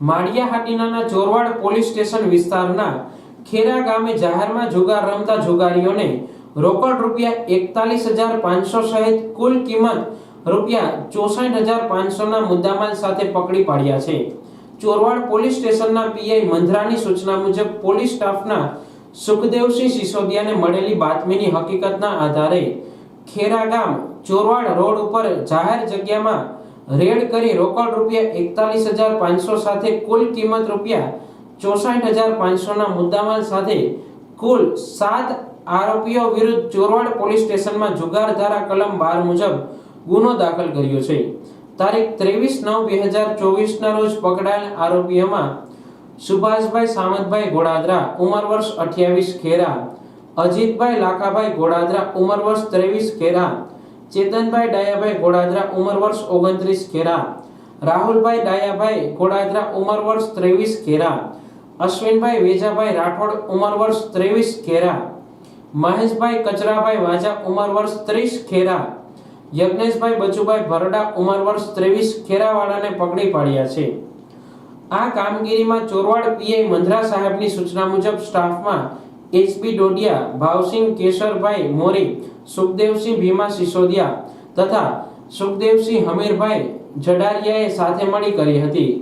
Maliya Hatina Chorwad police station વિસ્તારના ખેરા ગામે જાહેરમાં જુગાર રમતા જુગારીઓને રોકડ રૂપિયા 41,500 સહિત કુલ કિંમત રૂપિયા 64,500 મુદ્દામાલ સાથે પકડી પાડ્યા છે। ચોરવાડ પોલીસ સ્ટેશનના પીઆઈ મંધરાની સૂચના મુજબ પોલીસ સ્ટાફના સુખદેવસિંહ સિસોદિયાને મળેલી બાતમીની હકીકતના આધારે ખેરા ગામ ચોરવાડ રોડ ઉપર જાહેર જગ્યામાં રેડ કરી રોકડ રૂપિયા 41,500 સાથે કુલ કિંમત રૂપિયા 64,500 મુદ્દામાલ સાથે કુલ 7 આરોપીઓ વિરુદ્ધ ચોરવાડ પોલીસ સ્ટેશનમાં જુગાર ધારા કલમ 12 મુજબ ગુનો દાખલ કર્યો છે। તારીખ 23/9/2024 ના રોજ પકડાયેલ આરોપીઓમાં સુભાષભાઈ સામતભાઈ ગોડાદરા ઉંમર વર્ષ 28 ખેરા, અજીતભાઈ લાખાભાઈ ગોડાદરા ઉંમર વર્ષ 23 ખેરા, ચેતનભાઈ ડાયાભાઈ ગોડાદરા ઉંમર વર્ષ 29 ખેરા, રાહુલભાઈ ડાયાભાઈ ગોડાદરા ઉંમર વર્ષ 23 ખેરા, અશ્વિનભાઈ વેજાભાઈ રાઠોડ ઉંમર વર્ષ 23 ખેરા, મહેશભાઈ કચરાભાઈ વાજા ઉંમર વર્ષ 30 ખેરા, યજ્ઞેશભાઈ બચુભાઈ ભરડા ઉંમર વર્ષ 23 ખેરાવાળાને પકડી પાડ્યા છે। આ કામગીરીમાં ચોરવાડ પીઆઈ મંધરા સાહેબની સૂચના મુજબ સ્ટાફમાં એચપી ડોડિયા, ભાવસિંહ કેશરભાઈ મોરી, સુખદેવસિંહ ભીમા સિસોદિયા તથા સુખદેવસિંહ હમીરભાઈ જડારિયાએ સાથે મળી કરી હતી।